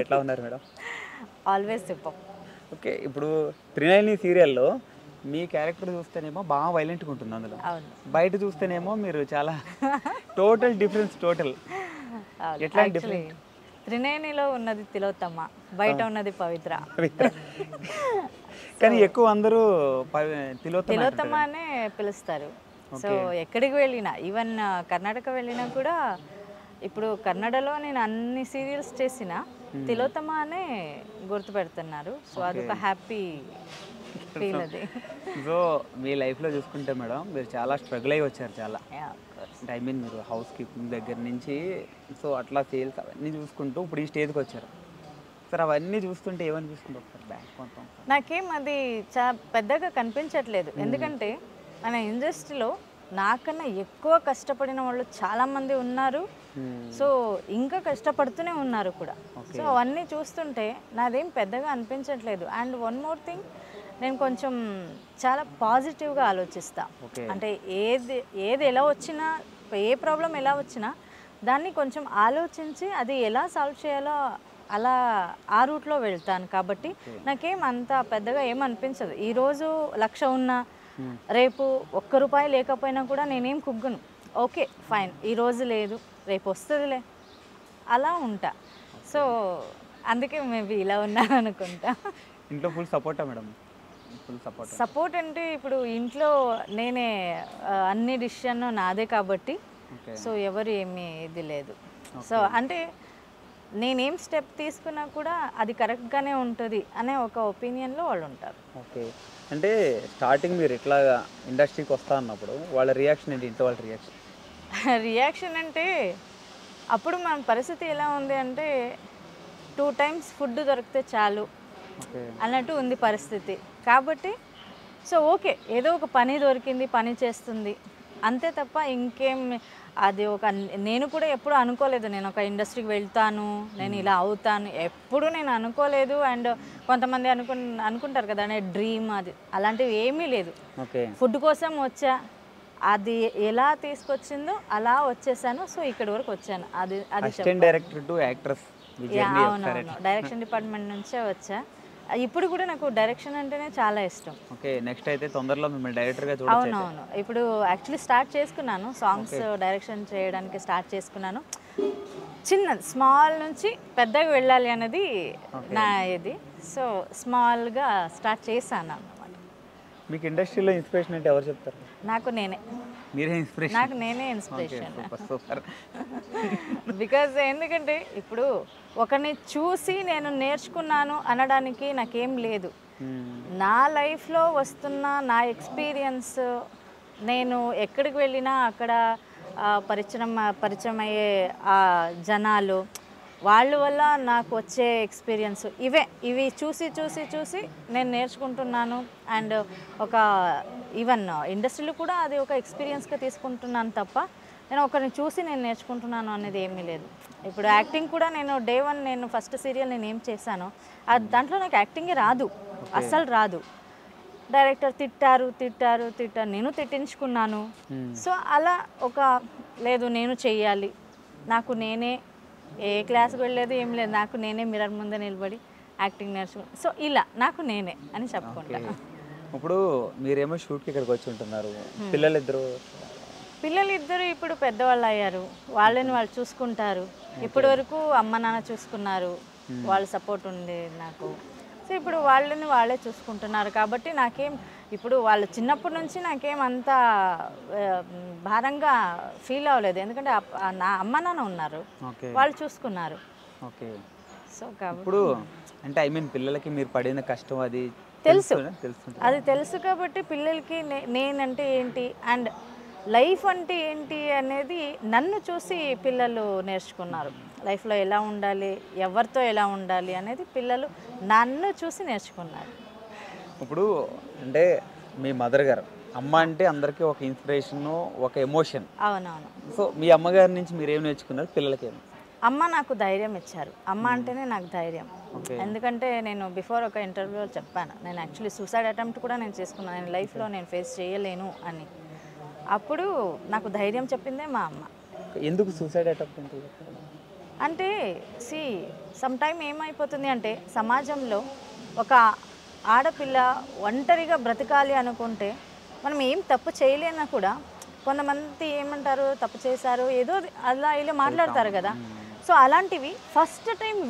ఎట్లా ఉన్నారు madam? Always super. Okay. ఇప్పుడు 'త్రినయని' సీరియల్‌లో మీ క్యారెక్టర్ చూస్తేనేమో బాగా వైలెంట్‌గా ఉంటుంది అందులో. అవును. బయట చూస్తేనేమో మీరు చాలా టోటల్ డిఫరెన్స్ టోటల్. ఎట్లాంటి యాక్చువల్లీ డిఫరెంట్? త్రినేనిలో ఉన్నది తిలోత్తమ, బయట ఉన్నది పవిత్ర. పవిత్ర. కానీ ఎక్కువ అందరూ తిలోత్తమ తిలోత్తమ అంటుంటారు. అనే పిలుస్తారు. So okay. ఎక్కడికి వెళ్ళినా ఈవెన్ కర్ణాటక వెళ్ళినా కూడా ఇప్పుడు కన్నడలో నేను అన్ని సీరియల్స్ చేసిన తిలోత్తమ అనే గుర్తుపెడుతున్నారు. సో అదొక హ్యాపీ ఫీల్ అది. సో మీ లైఫ్లో చూసుకుంటే మేడం మీరు చాలా స్ట్రగుల్ అయ్యి వచ్చారు చాలా. Yeah, of course. అంటే ఐ మీన్ మీరు హౌస్ కీపింగ్ దగ్గర నుంచి సో అట్లా సేల్స్ అవన్నీ చూసుకుంటూ ఇప్పుడు ఈ స్టేజ్కి వచ్చారు. సార్ అవన్నీ చూస్తుంటే ఏమనిపిస్తుంది ఒకసారి బ్యాంక్ మొత్తం? నాకేం అది పెద్దగా కనిపించట్లేదు. ఎందుకంటే మన ఇండస్ట్రీలో నాకన్నా ఎక్కువ కష్టపడిన వాళ్ళు చాలామంది ఉన్నారు. సో ఇంకా కష్టపడుతూనే ఉన్నారు కూడా. సో అవన్నీ చూస్తుంటే నాదేం పెద్దగా అనిపించట్లేదు. అండ్ వన్ మోర్ థింగ్, నేను కొంచెం చాలా పాజిటివ్గా ఆలోచిస్తా. అంటే ఏది ఎలా వచ్చినా, ఏ ప్రాబ్లం ఎలా వచ్చినా దాన్ని కొంచెం ఆలోచించి అది ఎలా సాల్వ్ చేయాలో అలా ఆ రూట్లో వెళ్తాను. కాబట్టి నాకేం అంత పెద్దగా ఏమనిపించదు. ఈరోజు 1,00,000 ఉన్నా రేపు ₹1 లేకపోయినా కూడా నేనేం కుగ్గను. ఓకే ఫైన్, ఈరోజు లేదు రేపు వస్తుందిలే, అలా ఉంటా. సో అందుకే మేబీ ఇలా ఉన్నాను అనుకుంటా. ఇంట్లో ఫుల్ సపోర్టా మేడం? ఫుల్ సపోర్ట్ అంటే ఇప్పుడు ఇంట్లో నేనే అన్ని డిసిషన్ నాదే కాబట్టి సో ఎవరు ఏమీ ఇది లేదు. సో అంటే నేనేం స్టెప్ తీసుకున్నా కూడా అది కరెక్ట్గానే ఉంటుంది అనే ఒక ఒపీనియన్లో వాళ్ళు ఉంటారు. ఓకే. అంటే స్టార్టింగ్ మీరు ఇట్లా ఇండస్ట్రీకి వస్తా అన్నప్పుడు వాళ్ళ రియాక్షన్ ఏంటి? ఇంట్లో వాళ్ళ రియాక్షన్? రియాక్షన్ అంటే అప్పుడు మన పరిస్థితి ఎలా ఉంది అంటే 2 times ఫుడ్ దొరికితే చాలు అన్నట్టు ఉంది పరిస్థితి. కాబట్టి సో ఓకే, ఏదో ఒక పని దొరికింది, పని చేస్తుంది అంతే తప్ప ఇంకేం అది ఒక నేను కూడా ఎప్పుడు అనుకోలేదు నేను ఒక ఇండస్ట్రీకి వెళ్తాను, నేను ఇలా అవుతాను, ఎప్పుడు నేను అనుకోలేదు. అండ్ కొంతమంది అనుకుంటారు కదా అనే డ్రీమ్, అది అలాంటివి ఏమీ లేదు. ఫుడ్ కోసం వచ్చా, అది ఎలా తీసుకొచ్చిందో అలా వచ్చేసాను. సో ఇక్కడ వరకు వచ్చాను. అది డైరెక్టర్ టు యాక్ట్రెస్. అవునవును, డైరెక్షన్ డిపార్ట్మెంట్ నుంచే వచ్చా. ఇప్పుడు కూడా నాకు డైరెక్షన్ అంటేనే చాలా ఇష్టం. ఓకే. నెక్స్ట్ అయితే తొందరలో మిమ్మల్ని డైరెక్టర్గా చూడొచ్చు. అవునవును, ఇప్పుడు యాక్చువల్లీ స్టార్ట్ చేసుకున్నాను, సాంగ్స్ డైరెక్షన్ చేయడానికి స్టార్ట్ చేసుకున్నాను. చిన్న స్మాల్ నుంచి పెద్దగా వెళ్ళాలి అన్నది నా ఇది. సో స్మాల్గా స్టార్ట్ చేశాను అన్నమాట. మీకు ఇండస్ట్రీలో ఇన్స్పిరేషన్ అంటే ఎవరు చెప్తారు? నాకు నేనే ఇన్స్పిరేషన్. బికాజ్ ఎందుకంటే ఇప్పుడు ఒకరిని చూసి నేను నేర్చుకున్నాను అనడానికి నాకేం లేదు. నా లైఫ్లో వస్తున్న నా నేను ఎక్కడికి వెళ్ళినా అక్కడ పరిచయం అయ్యే ఆ జనాలు, వాళ్ళ వల్ల నాకు వచ్చే ఎక్స్పీరియన్స్ ఇవి చూసి నేను నేర్చుకుంటున్నాను. అండ్ ఒక ఈవెన్ ఇండస్ట్రీలో కూడా అది ఒక ఎక్స్పీరియన్స్గా తీసుకుంటున్నాను తప్ప నేను ఒకరిని చూసి నేను నేర్చుకుంటున్నాను అనేది ఏమీ లేదు. ఇప్పుడు యాక్టింగ్ కూడా నేను డే 1 నేను ఫస్ట్ సీరియల్ నేను ఏం చేశానో దాంట్లో నాకు యాక్టింగే రాదు, అస్సలు రాదు. డైరెక్టర్ తిట్టారు, నేను తిట్టించుకున్నాను. సో అలా ఒక లేదు నేను చెయ్యాలి, నాకు నేనే ఏ క్లాస్కి వెళ్ళలేదు ఏం లేదు, నాకు నేనే మిర్రర్ ముందే నిలబడి యాక్టింగ్ నేర్చుకున్నాను. సో ఇలా నాకు నేనే అని చెప్పుకుంటా. ఇప్పుడు మీరేమో షూట్కి ఇక్కడికి వచ్చి ఉంటున్నారు, పిల్లలిద్దరు ఇప్పుడు పెద్దవాళ్ళు అయ్యారు, వాళ్ళని వాళ్ళు చూసుకుంటారు. ఇప్పటి వరకు అమ్మ నాన్న చూసుకున్నారు, వాళ్ళ సపోర్ట్ ఉంది నాకు. సో ఇప్పుడు వాళ్ళని వాళ్ళే చూసుకుంటున్నారు కాబట్టి నాకేం ఇప్పుడు వాళ్ళు చిన్నప్పటి నుంచి నాకేం అంత భారంగా ఫీల్ అవ్వలేదు. ఎందుకంటే నా అమ్మ నాన్న ఉన్నారు, వాళ్ళు చూసుకున్నారు. ఓకే. సో ఇప్పుడు అంటే ఐ మీన్ పిల్లలకి మీరు పడిన కష్టం అది తెలుసు కాబట్టి పిల్లలకి నేనంటే ఏంటి అండ్ లైఫ్ అంటే ఏంటి అనేది నన్ను చూసి పిల్లలు నేర్చుకున్నారు. లైఫ్లో ఎలా ఉండాలి, ఎవరితో ఎలా ఉండాలి అనేది పిల్లలు నన్ను చూసి నేర్చుకున్నారు. ఇప్పుడు అంటే మీ మదర్ గారు అమ్మ అంటే అందరికీ ఒక ఇన్స్పిరేషన్, ఒక ఎమోషన్. అవునవును. సో మీ అమ్మగారి నుంచి మీరు ఏం నేర్చుకున్నారు పిల్లలకి? అమ్మ నాకు ధైర్యం ఇచ్చారు. అమ్మ అంటేనే నాకు ధైర్యం. ఎందుకంటే నేను బిఫోర్ ఒక ఇంటర్వ్యూలో చెప్పాను, నేను యాక్చువల్లీ సూసైడ్ అటెంప్ట్ కూడా నేను చేసుకున్నాను, నేను లైఫ్లో నేను ఫేస్ చేయలేను అని. అప్పుడు నాకు ధైర్యం చెప్పిందే మా అమ్మ. ఎందుకు సూసైడ్ అటెంప్ట్? అంటే సి సమ్ టైమ్ ఏమైపోతుంది అంటే సమాజంలో ఒక ఆడపిల్ల ఒంటరిగా బ్రతకాలి అనుకుంటే మనం ఏం తప్పు చేయలేనా కూడా కొంతమంది ఏమంటారు తప్పు చేశారు ఏదో అలా ఇలా మాట్లాడతారు కదా. సో అలాంటివి ఫస్ట్ టైం